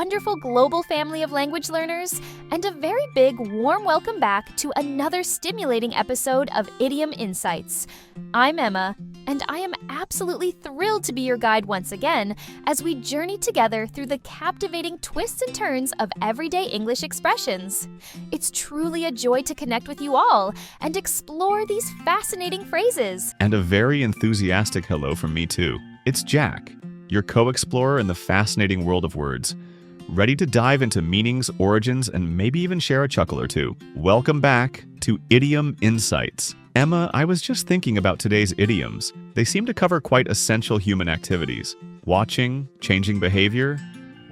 wonderful global family of language learners, and a very big warm welcome back to another stimulating episode of Idiom Insights. I'm Emma, and I am absolutely thrilled to be your guide once again as we journey together through the captivating twists and turns of everyday English expressions. It's truly a joy to connect with you all and explore these fascinating phrases. And a very enthusiastic hello from me too. It's Jack, your co-explorer in the fascinating world of words, ready to dive into meanings, origins, and maybe even share a chuckle or two. Welcome back to Idiom Insights. Emma, I was just thinking about today's idioms. They seem to cover quite essential human activities: watching, changing behavior,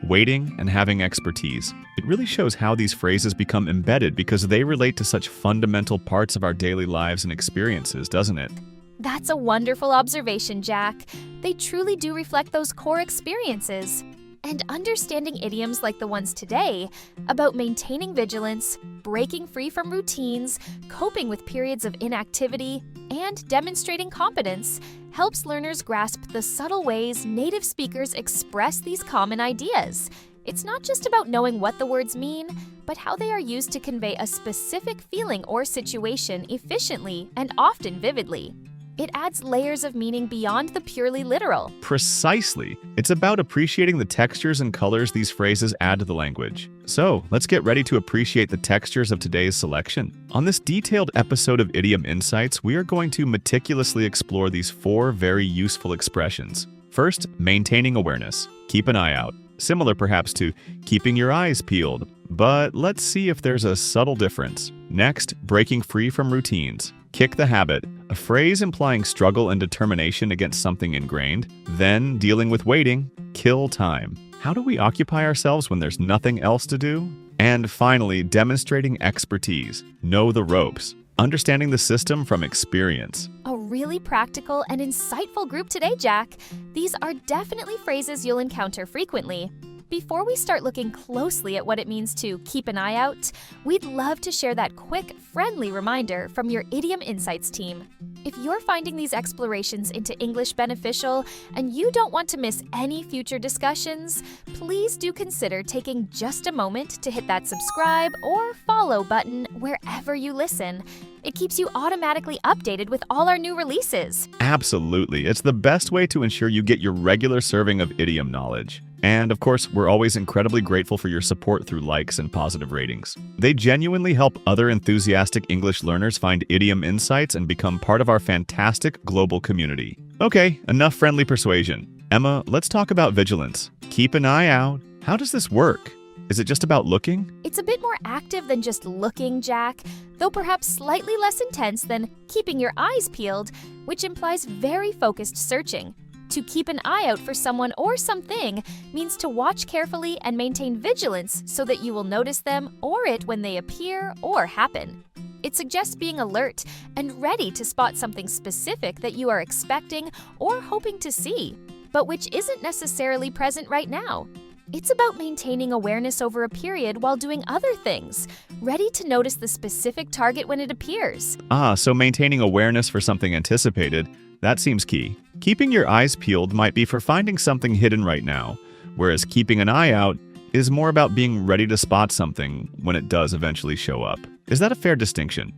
waiting, and having expertise. It really shows how these phrases become embedded because they relate to such fundamental parts of our daily lives and experiences, doesn't it? That's a wonderful observation, Jack. They truly do reflect those core experiences. And understanding idioms like the ones today, about maintaining vigilance, breaking free from routines, coping with periods of inactivity, and demonstrating competence, helps learners grasp the subtle ways native speakers express these common ideas. It's not just about knowing what the words mean, but how they are used to convey a specific feeling or situation efficiently and often vividly. It adds layers of meaning beyond the purely literal. Precisely. It's about appreciating the textures and colors these phrases add to the language. So, let's get ready to appreciate the textures of today's selection. On this detailed episode of Idiom Insights, we are going to meticulously explore these 4 very useful expressions. First, maintaining awareness. Keep an eye out. Similar perhaps to keeping your eyes peeled, but let's see if there's a subtle difference. Next, breaking free from routines. Kick the habit, a phrase implying struggle and determination against something ingrained. Then, dealing with waiting, kill time. How do we occupy ourselves when there's nothing else to do? And finally, demonstrating expertise. Know the ropes. Understanding the system from experience. A really practical and insightful group today, Jack. These are definitely phrases you'll encounter frequently. Before we start looking closely at what it means to keep an eye out, we'd love to share that quick, friendly reminder from your Idiom Insights team. If you're finding these explorations into English beneficial and you don't want to miss any future discussions, please do consider taking just a moment to hit that subscribe or follow button wherever you listen. It keeps you automatically updated with all our new releases. Absolutely. It's the best way to ensure you get your regular serving of idiom knowledge. And of course, we're always incredibly grateful for your support through likes and positive ratings. They genuinely help other enthusiastic English learners find idiom insights and become part of our fantastic global community. Okay, enough friendly persuasion. Emma, let's talk about vigilance. Keep an eye out. How does this work? Is it just about looking? It's a bit more active than just looking, Jack, though perhaps slightly less intense than keeping your eyes peeled, which implies very focused searching. To keep an eye out for someone or something means to watch carefully and maintain vigilance so that you will notice them or it when they appear or happen. It suggests being alert and ready to spot something specific that you are expecting or hoping to see, but which isn't necessarily present right now. It's about maintaining awareness over a period while doing other things, ready to notice the specific target when it appears. So maintaining awareness for something anticipated, that seems key. Keeping your eyes peeled might be for finding something hidden right now, whereas keeping an eye out is more about being ready to spot something when it does eventually show up. Is that a fair distinction?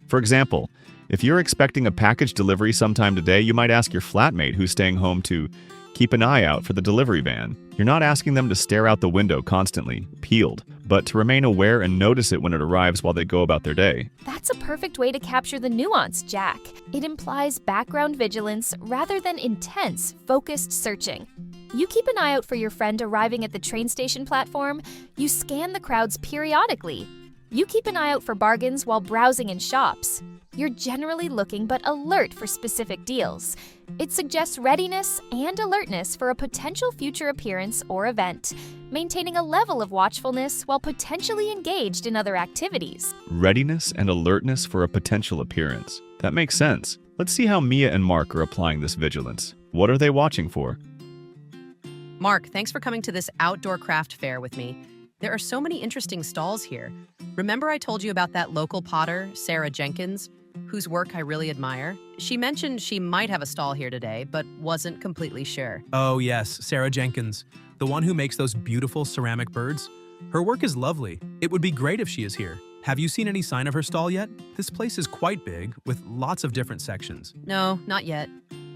For example, if you're expecting a package delivery sometime today, you might ask your flatmate who's staying home to keep an eye out for the delivery van. You're not asking them to stare out the window constantly, peeled, but to remain aware and notice it when it arrives while they go about their day. That's a perfect way to capture the nuance, Jack. It implies background vigilance rather than intense, focused searching. You keep an eye out for your friend arriving at the train station platform. You scan the crowds periodically. You keep an eye out for bargains while browsing in shops. You're generally looking but alert for specific deals. It suggests readiness and alertness for a potential future appearance or event, maintaining a level of watchfulness while potentially engaged in other activities. Readiness and alertness for a potential appearance. That makes sense. Let's see how Mia and Mark are applying this vigilance. What are they watching for? Mark, thanks for coming to this outdoor craft fair with me. There are so many interesting stalls here. Remember I told you about that local potter, Sarah Jenkins, whose work I really admire? She mentioned she might have a stall here today, but wasn't completely sure. Oh yes, Sarah Jenkins. The one who makes those beautiful ceramic birds? Her work is lovely. It would be great if she is here. Have you seen any sign of her stall yet? This place is quite big, with lots of different sections. No, not yet.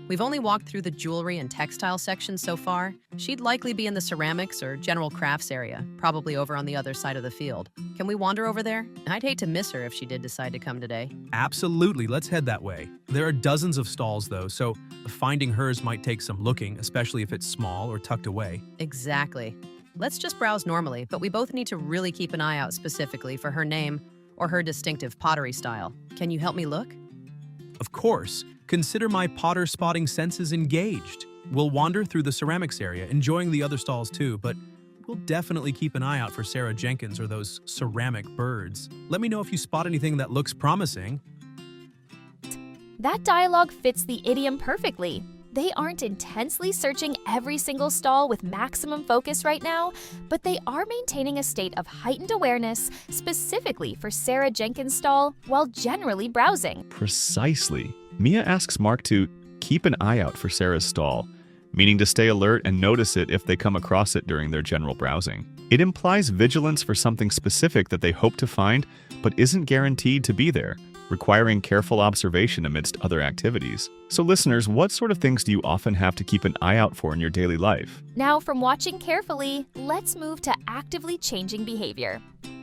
We've only walked through the jewelry and textile section so far. She'd likely be in the ceramics or general crafts area, probably over on the other side of the field. Can we wander over there? I'd hate to miss her if she did decide to come today. Absolutely, let's head that way. There are dozens of stalls though, so finding hers might take some looking, especially if it's small or tucked away. Exactly. Let's just browse normally, but we both need to really keep an eye out specifically for her name or her distinctive pottery style. Can you help me look? Of course, consider my potter spotting senses engaged. We'll wander through the ceramics area, enjoying the other stalls too, but we'll definitely keep an eye out for Sarah Jenkins or those ceramic birds. Let me know if you spot anything that looks promising. That dialogue fits the idiom perfectly. They aren't intensely searching every single stall with maximum focus right now, but they are maintaining a state of heightened awareness specifically for Sarah Jenkins' stall while generally browsing. Precisely. Mia asks Mark to keep an eye out for Sarah's stall, meaning to stay alert and notice it if they come across it during their general browsing. It implies vigilance for something specific that they hope to find but isn't guaranteed to be there, requiring careful observation amidst other activities. So listeners, what sort of things do you often have to keep an eye out for in your daily life? Now, from watching carefully, let's move to actively changing behavior.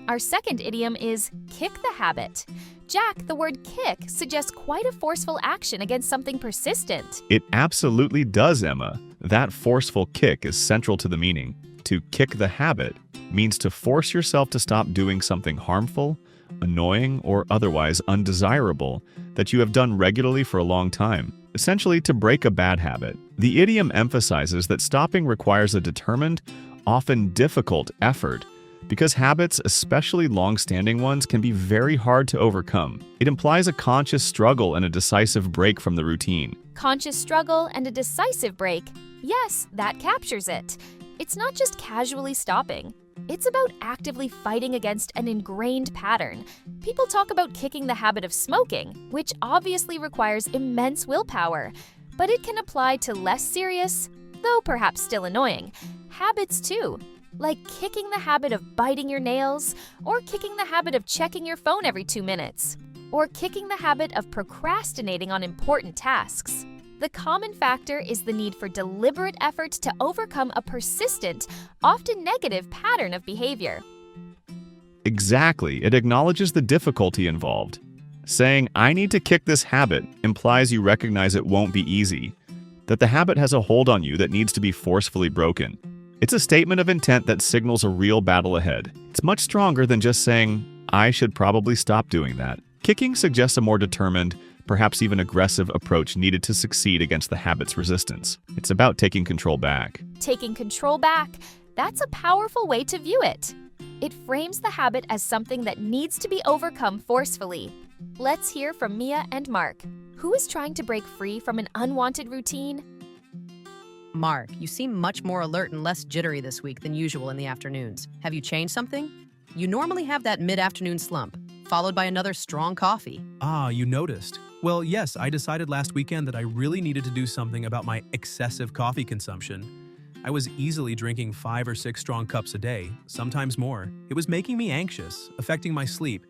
Our second idiom is kick the habit. Jack, the word kick suggests quite a forceful action against something persistent. It absolutely does, Emma. That forceful kick is central to the meaning. To kick the habit means to force yourself to stop doing something harmful, annoying, or otherwise undesirable that you have done regularly for a long time, essentially to break a bad habit. The idiom emphasizes that stopping requires a determined, often difficult effort, because habits, especially long-standing ones, can be very hard to overcome. It implies a conscious struggle and a decisive break from the routine. Conscious struggle and a decisive break. Yes, that captures it. It's not just casually stopping. It's about actively fighting against an ingrained pattern. People talk about kicking the habit of smoking, which obviously requires immense willpower, but it can apply to less serious, though perhaps still annoying, habits too, like kicking the habit of biting your nails, or kicking the habit of checking your phone every 2 minutes, or kicking the habit of procrastinating on important tasks. The common factor is the need for deliberate effort to overcome a persistent, often negative pattern of behavior. Exactly. It acknowledges the difficulty involved. Saying, "I need to kick this habit," implies you recognize it won't be easy, that the habit has a hold on you that needs to be forcefully broken. It's a statement of intent that signals a real battle ahead. It's much stronger than just saying, "I should probably stop doing that." Kicking suggests a more determined, perhaps even aggressive approach needed to succeed against the habit's resistance. It's about taking control back. Taking control back, that's a powerful way to view it. It frames the habit as something that needs to be overcome forcefully. Let's hear from Mia and Mark. Who is trying to break free from an unwanted routine? Mark, you seem much more alert and less jittery this week than usual in the afternoons. Have you changed something? You normally have that mid-afternoon slump, followed by another strong coffee. Ah, you noticed. Well, yes, I decided last weekend that I really needed to do something about my excessive coffee consumption. I was easily drinking 5 or 6 strong cups a day, sometimes more. It was making me anxious, affecting my sleep,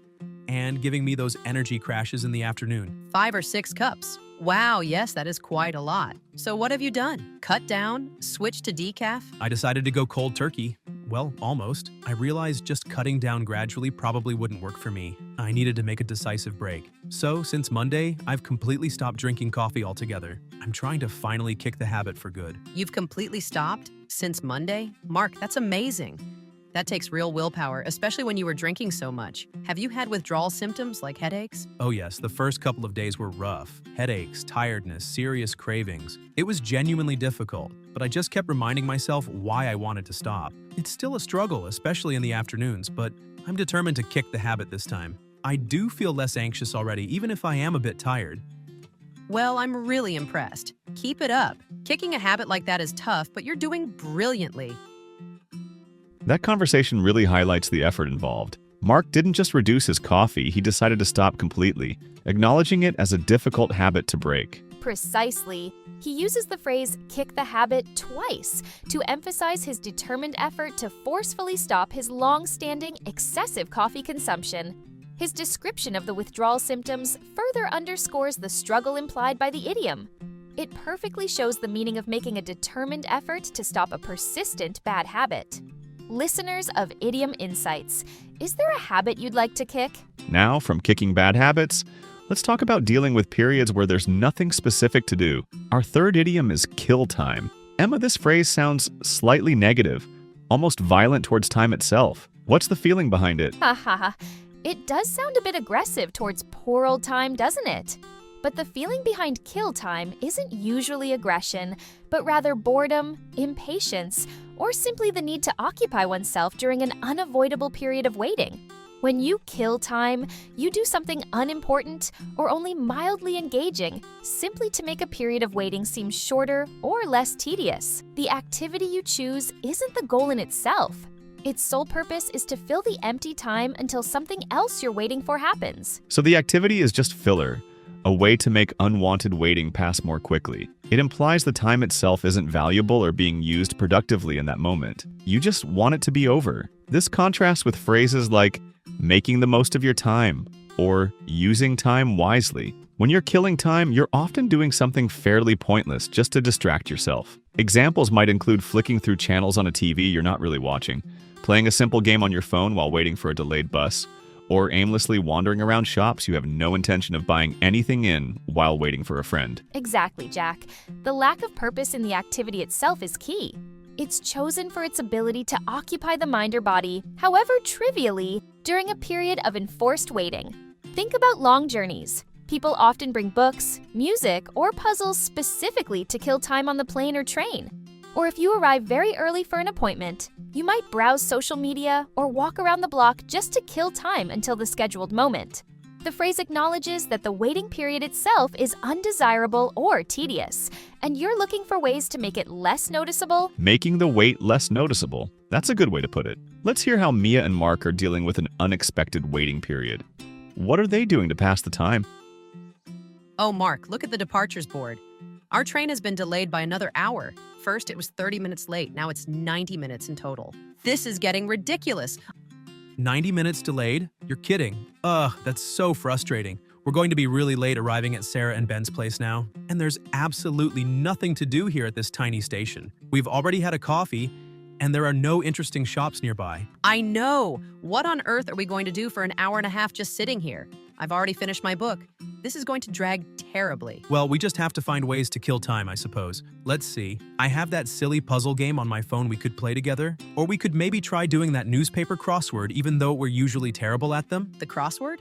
and giving me those energy crashes in the afternoon. 5 or 6 cups. Wow, yes, that is quite a lot. So what have you done? Cut down? Switch to decaf? I decided to go cold turkey. Well, almost. I realized just cutting down gradually probably wouldn't work for me. I needed to make a decisive break. So, since Monday, I've completely stopped drinking coffee altogether. I'm trying to finally kick the habit for good. You've completely stopped? Since Monday? Mark, that's amazing. That takes real willpower, especially when you were drinking so much. Have you had withdrawal symptoms like headaches? Oh yes, the first couple of days were rough. Headaches, tiredness, serious cravings. It was genuinely difficult, but I just kept reminding myself why I wanted to stop. It's still a struggle, especially in the afternoons, but I'm determined to kick the habit this time. I do feel less anxious already, even if I am a bit tired. Well, I'm really impressed. Keep it up. Kicking a habit like that is tough, but you're doing brilliantly. That conversation really highlights the effort involved. Mark didn't just reduce his coffee, he decided to stop completely, acknowledging it as a difficult habit to break. Precisely. He uses the phrase kick the habit twice to emphasize his determined effort to forcefully stop his long-standing excessive coffee consumption. His description of the withdrawal symptoms further underscores the struggle implied by the idiom. It perfectly shows the meaning of making a determined effort to stop a persistent bad habit. Listeners of Idiom Insights, is there a habit you'd like to kick? Now, from kicking bad habits, let's talk about dealing with periods where there's nothing specific to do. Our third idiom is kill time. Emma, this phrase sounds slightly negative, almost violent towards time itself. What's the feeling behind it? Haha, it does sound a bit aggressive towards poor old time, doesn't it? But the feeling behind kill time isn't usually aggression, but rather boredom, impatience, or simply the need to occupy oneself during an unavoidable period of waiting. When you kill time, you do something unimportant or only mildly engaging, simply to make a period of waiting seem shorter or less tedious. The activity you choose isn't the goal in itself. Its sole purpose is to fill the empty time until something else you're waiting for happens. So the activity is just filler, a way to make unwanted waiting pass more quickly. It implies the time itself isn't valuable or being used productively in that moment. You just want it to be over. This contrasts with phrases like making the most of your time or using time wisely. When you're killing time, you're often doing something fairly pointless just to distract yourself. Examples might include flicking through channels on a TV you're not really watching, playing a simple game on your phone while waiting for a delayed bus, or aimlessly wandering around shops you have no intention of buying anything in while waiting for a friend. Exactly, Jack. The lack of purpose in the activity itself is key. It's chosen for its ability to occupy the mind or body, however trivially, during a period of enforced waiting. Think about long journeys. People often bring books, music, or puzzles specifically to kill time on the plane or train. Or if you arrive very early for an appointment, you might browse social media or walk around the block just to kill time until the scheduled moment. The phrase acknowledges that the waiting period itself is undesirable or tedious, and you're looking for ways to make it less noticeable. Making the wait less noticeable. That's a good way to put it. Let's hear how Mia and Mark are dealing with an unexpected waiting period. What are they doing to pass the time? Oh, Mark, look at the departures board. Our train has been delayed by another hour. First, it was 30 minutes late. Now it's 90 minutes in total. This is getting ridiculous. 90 minutes delayed? You're kidding. Ugh, that's so frustrating. We're going to be really late arriving at Sarah and Ben's place now, and there's absolutely nothing to do here at this tiny station. We've already had a coffee, and there are no interesting shops nearby. I know! What on earth are we going to do for an hour and a half just sitting here? I've already finished my book. This is going to drag terribly. Well, we just have to find ways to kill time, I suppose. Let's see. I have that silly puzzle game on my phone we could play together. Or we could maybe try doing that newspaper crossword even though we're usually terrible at them. The crossword?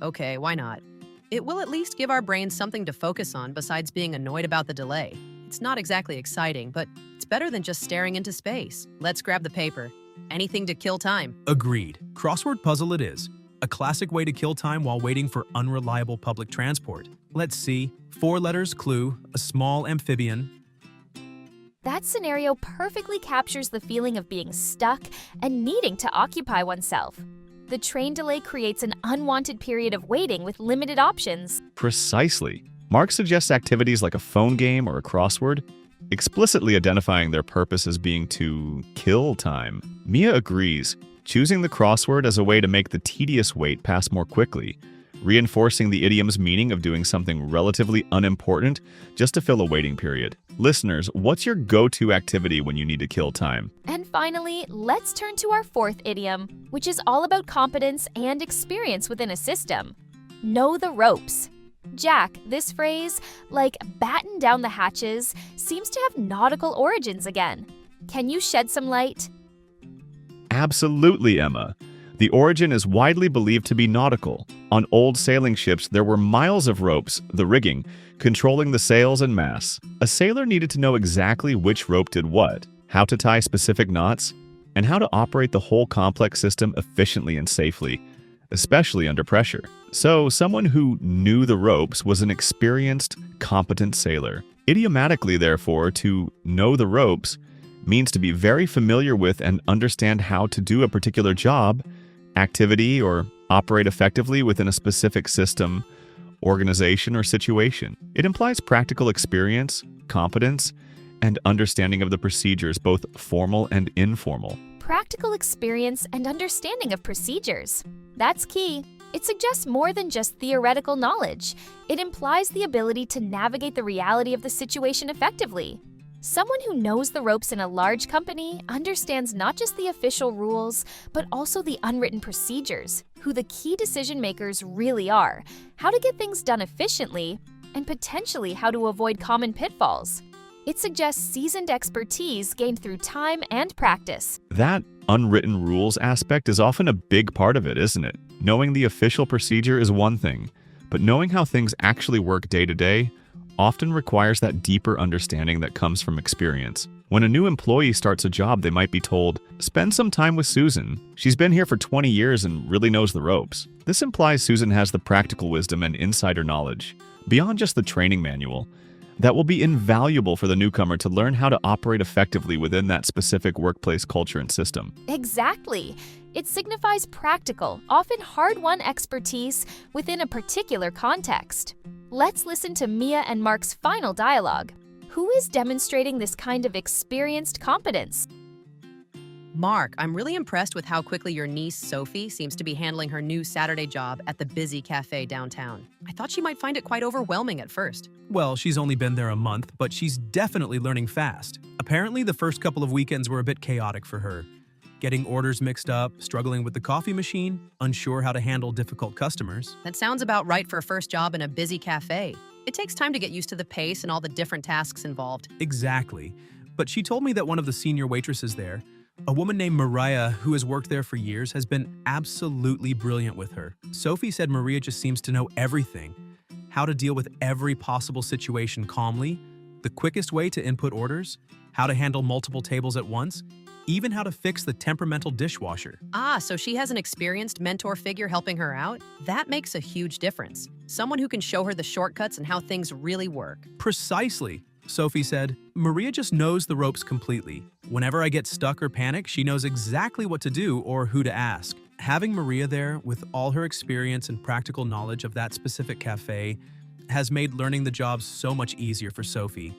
Okay, why not? It will at least give our brains something to focus on besides being annoyed about the delay. It's not exactly exciting, but it's better than just staring into space. Let's grab the paper. Anything to kill time. Agreed. Crossword puzzle it is. A classic way to kill time while waiting for unreliable public transport. Let's see. 4 letters clue, a small amphibian. That scenario perfectly captures the feeling of being stuck and needing to occupy oneself. The train delay creates an unwanted period of waiting with limited options. Precisely. Mark suggests activities like a phone game or a crossword, explicitly identifying their purpose as being to kill time. Mia agrees, choosing the crossword as a way to make the tedious wait pass more quickly, reinforcing the idiom's meaning of doing something relatively unimportant just to fill a waiting period. Listeners, what's your go-to activity when you need to kill time? And finally, let's turn to our fourth idiom, which is all about competence and experience within a system. Know the ropes. Jack, this phrase, like batten down the hatches, seems to have nautical origins again. Can you shed some light? Absolutely, Emma. The origin is widely believed to be nautical. On old sailing ships, there were miles of ropes, the rigging, controlling the sails and masts. A sailor needed to know exactly which rope did what, how to tie specific knots, and how to operate the whole complex system efficiently and safely, especially under pressure. So, someone who knew the ropes was an experienced, competent sailor. Idiomatically, therefore, to know the ropes means to be very familiar with and understand how to do a particular job, activity, or operate effectively within a specific system organization, or situation. It implies practical experience, competence, and understanding of the procedures, both formal and informal. Practical experience and understanding of procedures. That's key. It suggests more than just theoretical knowledge. It implies the ability to navigate the reality of the situation effectively. Someone who knows the ropes in a large company understands not just the official rules, but also the unwritten procedures, who the key decision makers really are, how to get things done efficiently, and potentially how to avoid common pitfalls. It suggests seasoned expertise gained through time and practice. That unwritten rules aspect is often a big part of it, isn't it? Knowing the official procedure is one thing, but knowing how things actually work day to day often requires that deeper understanding that comes from experience. When a new employee starts a job, they might be told, "Spend some time with Susan. She's been here for 20 years and really knows the ropes." This implies Susan has the practical wisdom and insider knowledge, beyond just the training manual, that will be invaluable for the newcomer to learn how to operate effectively within that specific workplace culture and system. Exactly. It signifies practical, often hard-won expertise within a particular context. Let's listen to Mia and Mark's final dialogue. Who is demonstrating this kind of experienced competence? Mark, I'm really impressed with how quickly your niece, Sophie, seems to be handling her new Saturday job at the busy cafe downtown. I thought she might find it quite overwhelming at first. Well, she's only been there a month, but she's definitely learning fast. Apparently, the first couple of weekends were a bit chaotic for her. Getting orders mixed up, struggling with the coffee machine, unsure how to handle difficult customers. That sounds about right for a first job in a busy cafe. It takes time to get used to the pace and all the different tasks involved. Exactly. But she told me that one of the senior waitresses there, a woman named Maria who has worked there for years, has been absolutely brilliant with her. Sophie said Maria just seems to know everything. How to deal with every possible situation calmly, the quickest way to input orders, how to handle multiple tables at once, even how to fix the temperamental dishwasher. So she has an experienced mentor figure helping her out? That makes a huge difference. Someone who can show her the shortcuts and how things really work. Precisely, Sophie said. Maria just knows the ropes completely. Whenever I get stuck or panic, she knows exactly what to do or who to ask. Having Maria there with all her experience and practical knowledge of that specific cafe has made learning the job so much easier for Sophie.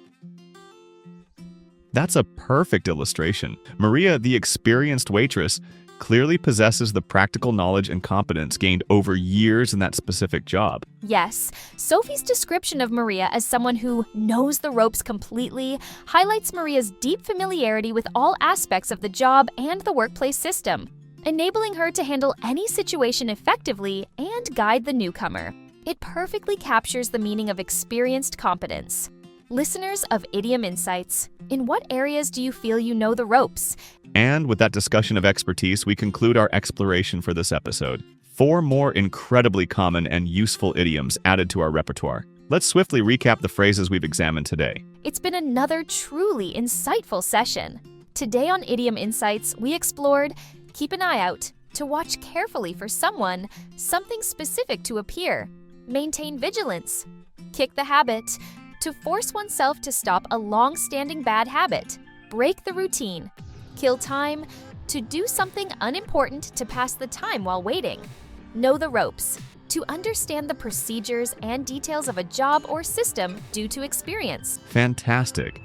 That's a perfect illustration. Maria, the experienced waitress, clearly possesses the practical knowledge and competence gained over years in that specific job. Yes, Sophie's description of Maria as someone who knows the ropes completely highlights Maria's deep familiarity with all aspects of the job and the workplace system, enabling her to handle any situation effectively and guide the newcomer. It perfectly captures the meaning of experienced competence. Listeners of Idiom Insights, in what areas do you feel you know the ropes? And with that discussion of expertise, we conclude our exploration for this episode. 4 more incredibly common and useful idioms added to our repertoire. Let's swiftly recap the phrases we've examined today. It's been another truly insightful session. Today on Idiom Insights, we explored keep an eye out, to watch carefully for someone, something specific to appear, maintain vigilance, kick the habit, to force oneself to stop a long-standing bad habit, break the routine, kill time, to do something unimportant to pass the time while waiting, know the ropes, to understand the procedures and details of a job or system due to experience. Fantastic.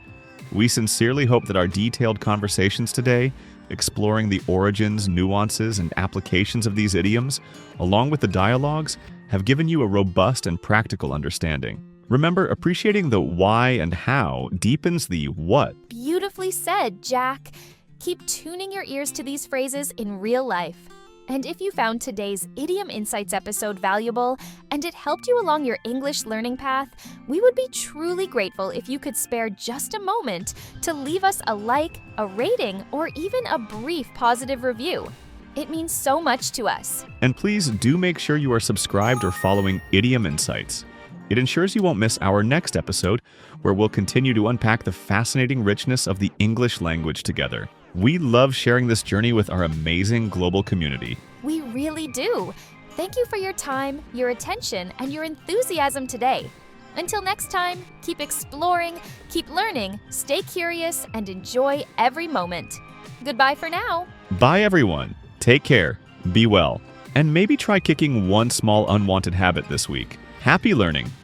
We sincerely hope that our detailed conversations today, exploring the origins, nuances, and applications of these idioms, along with the dialogues, have given you a robust and practical understanding. Remember, appreciating the why and how deepens the what. Beautifully said, Jack. Keep tuning your ears to these phrases in real life. And if you found today's Idiom Insights episode valuable and it helped you along your English learning path, we would be truly grateful if you could spare just a moment to leave us a like, a rating, or even a brief positive review. It means so much to us. And please do make sure you are subscribed or following Idiom Insights. It ensures you won't miss our next episode, where we'll continue to unpack the fascinating richness of the English language together. We love sharing this journey with our amazing global community. We really do. Thank you for your time, your attention, and your enthusiasm today. Until next time, keep exploring, keep learning, stay curious, and enjoy every moment. Goodbye for now. Bye, everyone. Take care, be well, and maybe try kicking one small unwanted habit this week. Happy learning!